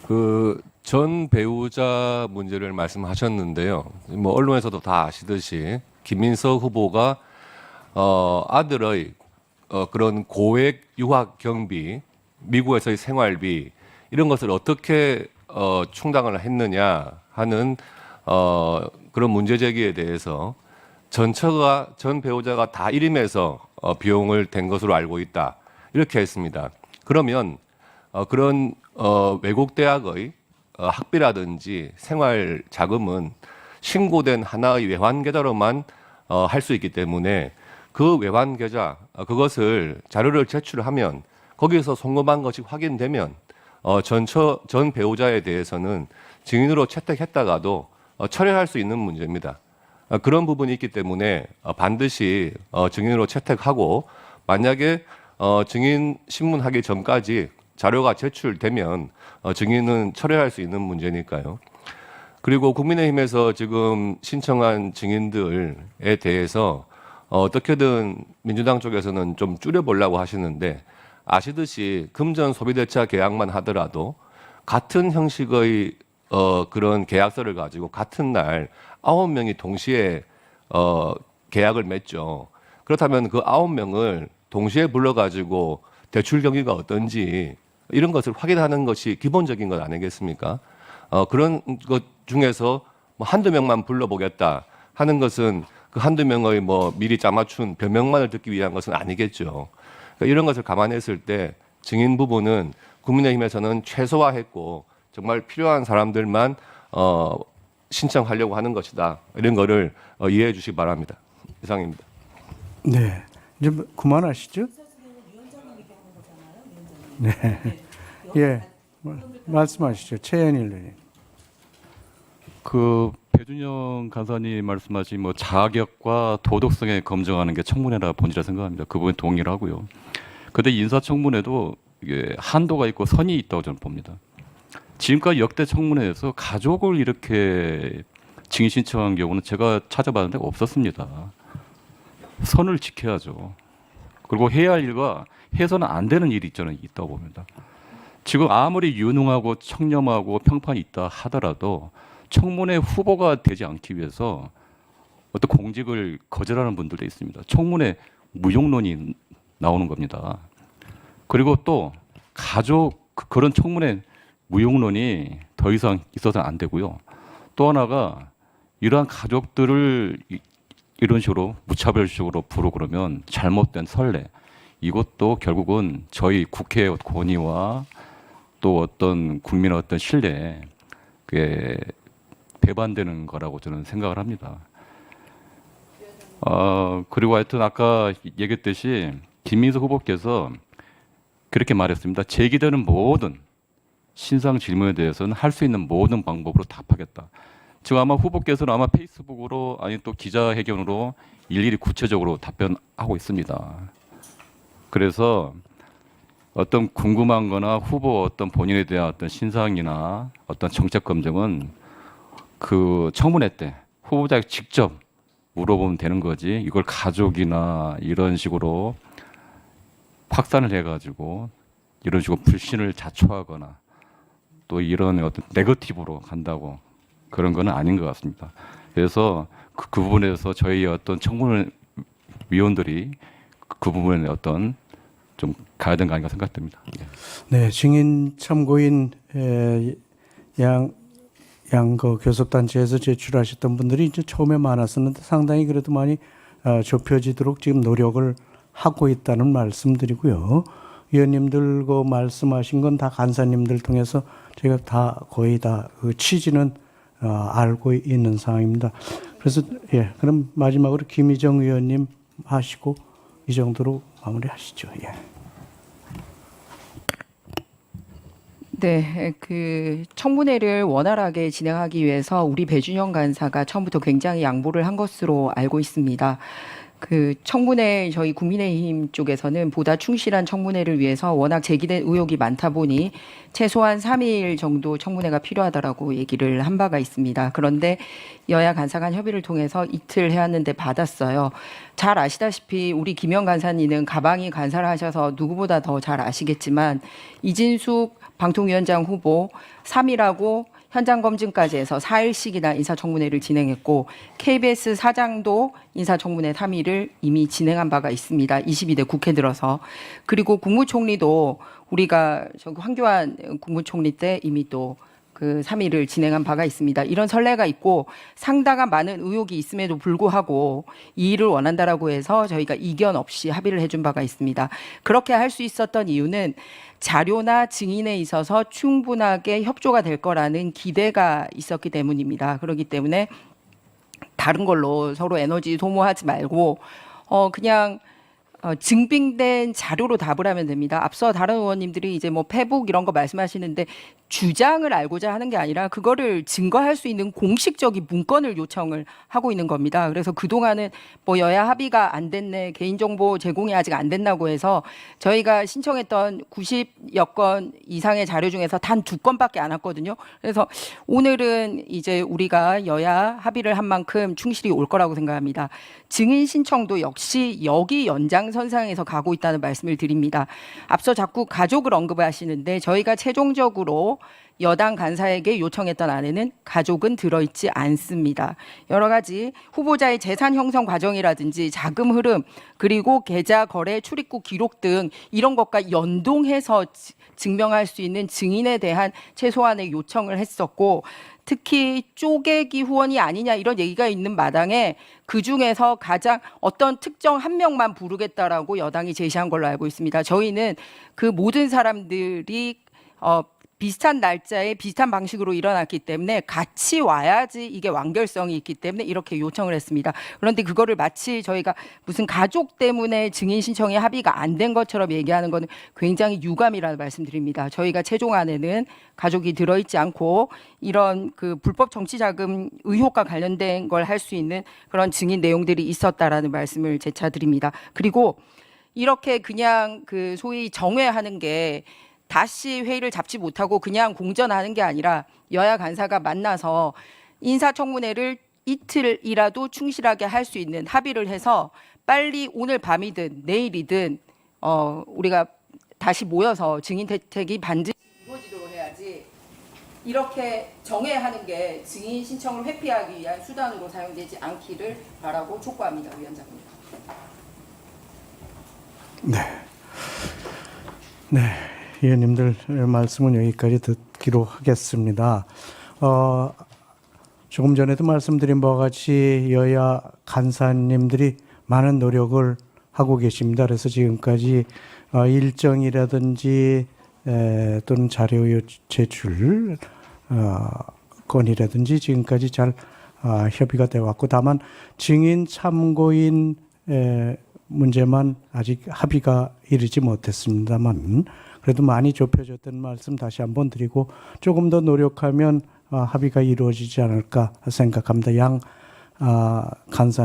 그 전 배우자 문제를 말씀하셨는데요. 뭐 언론에서도 다 아시듯이 김민석 후보가 아들의 그런 고액 유학 경비, 미국에서의 생활비 이런 것을 어떻게 충당을 했느냐 하는 그런 문제 제기에 대해서 전 배우자가 다 일임해서 비용을 댄 것으로 알고 있다 이렇게 했습니다. 그러면 그런 외국 대학의 학비라든지 생활 자금은 신고된 하나의 외환 계좌로만 할 수 있기 때문에 그 외환 계좌 그것을 자료를 제출하면 거기에서 송금한 것이 확인되면 전 배우자에 대해서는 증인으로 채택했다가도 철회할 수 있는 문제입니다. 그런 부분이 있기 때문에 반드시 증인으로 채택하고 만약에 증인 신문하기 전까지 자료가 제출되면 증인은 철회할 수 있는 문제니까요. 그리고 국민의힘에서 지금 신청한 증인들에 대해서 어떻게든 민주당 쪽에서는 좀 줄여보려고 하시는데 아시듯이 금전 소비대차 계약만 하더라도 같은 형식의 그런 계약서를 가지고 같은 날 9명이 동시에 계약을 맺죠. 그렇다면 그 9명을 동시에 불러가지고 대출 경위가 어떤지 이런 것을 확인하는 것이 기본적인 것 아니겠습니까? 그런 것 중에서 뭐 한두 명만 불러보겠다 하는 것은 그 한두 명의 뭐 미리 짜맞춘 변명만을 듣기 위한 것은 아니겠죠. 그러니까 이런 것을 감안했을 때 증인 부분은 국민의힘에서는 최소화했고 정말 필요한 사람들만 신청하려고 하는 것이다. 이런 거를 이해해 주시기 바랍니다. 이상입니다. 네, 이제 그만하시죠. 네, 예, 말씀하시죠, 최현일 의원님. 그 배준영 간사님 말씀하신 뭐 자격과 도덕성에 검증하는 게 청문회라 본질이라 생각합니다. 그 부분 동의를 하고요. 근데 인사청문회도 이게 한도가 있고 선이 있다고 저는 봅니다. 지금까지 역대 청문회에서 가족을 이렇게 증인 신청한 경우는 제가 찾아봤는데 없었습니다. 선을 지켜야죠. 그리고 해야 할 일과 해서는 안 되는 일이 저는 있다고 봅니다. 지금 아무리 유능하고 청렴하고 평판이 있다 하더라도 청문회 후보가 되지 않기 위해서 어떤 공직을 거절하는 분들도 있습니다. 청문회 무용론이 나오는 겁니다. 그리고 또 가족 그런 청문회 무용론이 더 이상 있어서는 안 되고요. 또 하나가 이러한 가족들을 이런 식으로 무차별적으로 부르고 그러면 잘못된 선례 이것도 결국은 저희 국회의 권위와 또 어떤 국민의 어떤 신뢰에 그게 배반되는 거라고 저는 생각을 합니다. 그리고 하여튼 아까 얘기했듯이 김민석 후보께서 그렇게 말했습니다. 제기되는 모든 신상 질문에 대해서는 할 수 있는 모든 방법으로 답하겠다. 지금 아마 후보께서는 아마 페이스북으로 아니 또 기자회견으로 일일이 구체적으로 답변하고 있습니다. 그래서 어떤 궁금한 거나 후보 어떤 본인에 대한 어떤 신상이나 어떤 정책 검증은 그 청문회 때 후보자에게 직접 물어보면 되는 거지 이걸 가족이나 이런 식으로 확산을 해가지고 이런 식으로 불신을 자초하거나 또 이런 어떤 네거티브로 간다고 그런 거는 아닌 것 같습니다. 그래서 그 부분에서 저희 어떤 청문회 위원들이 그 부분에 어떤 좀 가야 되는 거 아닌가 생각됩니다. 네, 증인 참고인 양그 교섭단체에서 제출하셨던 분들이 이제 처음에 많았었는데 상당히 그래도 많이 좁혀지도록 지금 노력을 하고 있다는 말씀드리고요. 위원님들 그 말씀하신 건 다 간사님들 통해서 제가 다 거의 다 그 취지는 알고 있는 상황입니다. 그래서 예, 그럼 마지막으로 김희정 위원님 하시고 이 정도로 마무리하시죠. 예. 네, 그 청문회를 원활하게 진행하기 위해서 우리 배준영 간사가 처음부터 굉장히 양보를 한 것으로 알고 있습니다. 그 청문회 저희 국민의힘 쪽에서는 보다 충실한 청문회를 위해서 워낙 제기된 의혹이 많다 보니 최소한 3일 정도 청문회가 필요하다라고 얘기를 한 바가 있습니다. 그런데 여야 간사 간 협의를 통해서 이틀 해왔는데 받았어요. 잘 아시다시피 우리 김영 간사님은 가방이 간사를 하셔서 누구보다 더 잘 아시겠지만 이진숙 방통위원장 후보 3일하고 현장 검증까지 해서 4일씩이나 인사청문회를 진행했고 KBS 사장도 인사청문회 3일을 이미 진행한 바가 있습니다. 22대 국회 들어서. 그리고 국무총리도 우리가 황교안 국무총리 때 이미 또 그 3일을 진행한 바가 있습니다. 이런 선례가 있고 상당한 많은 의혹이 있음에도 불구하고 이 일을 원한다라고 해서 저희가 이견 없이 합의를 해준 바가 있습니다. 그렇게 할 수 있었던 이유는 자료나 증인에 있어서 충분하게 협조가 될 거라는 기대가 있었기 때문입니다. 그렇기 때문에 다른 걸로 서로 에너지 소모하지 말고 그냥 증빙된 자료로 답을 하면 됩니다. 앞서 다른 의원님들이 이제 뭐 페북 이런 거 말씀하시는데 주장을 알고자 하는 게 아니라 그거를 증거할 수 있는 공식적인 문건을 요청을 하고 있는 겁니다. 그래서 그동안은 뭐 여야 합의가 안 됐네, 개인정보 제공이 아직 안 됐다고 해서 저희가 신청했던 90여 건 이상의 자료 중에서 단 2건밖에 안 왔거든요. 그래서 오늘은 이제 우리가 여야 합의를 한 만큼 충실히 올 거라고 생각합니다. 증인 신청도 역시 여기 연장선상에서 가고 있다는 말씀을 드립니다. 앞서 자꾸 가족을 언급하시는데 저희가 최종적으로 여당 간사에게 요청했던 안에는 가족은 들어있지 않습니다. 여러 가지 후보자의 재산 형성 과정이라든지 자금 흐름 그리고 계좌 거래 출입국 기록 등 이런 것과 연동해서 증명할 수 있는 증인에 대한 최소한의 요청을 했었고 특히 쪼개기 후원이 아니냐 이런 얘기가 있는 마당에 그중에서 가장 어떤 특정 한 명만 부르겠다라고 여당이 제시한 걸로 알고 있습니다. 저희는 그 모든 사람들이 비슷한 날짜에 비슷한 방식으로 일어났기 때문에 같이 와야지 이게 완결성이 있기 때문에 이렇게 요청을 했습니다. 그런데 그거를 마치 저희가 무슨 가족 때문에 증인 신청이 합의가 안 된 것처럼 얘기하는 것은 굉장히 유감이라는 말씀드립니다. 저희가 최종안에는 가족이 들어있지 않고 이런 그 불법 정치자금 의혹과 관련된 걸 할 수 있는 그런 증인 내용들이 있었다라는 말씀을 재차 드립니다. 그리고 이렇게 그냥 그 소위 정회하는 게 다시 회의를 잡지 못하고 그냥 공전하는 게 아니라 여야 간사가 만나서 인사청문회를 이틀이라도 충실하게 할 수 있는 합의를 해서 빨리 오늘 밤이든 내일이든 우리가 다시 모여서 증인 대책이 반드시 이루어지도록 해야지 이렇게 정회하는 게 증인 신청을 회피하기 위한 수단으로 사용되지 않기를 바라고 촉구합니다. 위원장님. 네. 의원님들 말씀은 여기까지 듣기로 하겠습니다. 조금 전에도 말씀드린 바와 같이 여야 간사님들이 많은 노력을 하고 계십니다. 그래서 지금까지 일정이라든지 또는 자료 제출 건이라든지 지금까지 잘 협의가 되어 왔고 다만 증인 참고인 문제만 아직 합의가 이르지 못했습니다만 그래도 많이 좁혀졌다는 말씀 다시 한번 드리고 조금 더 노력하면 합의가 이루어지지 않을까 생각합니다. 양 간사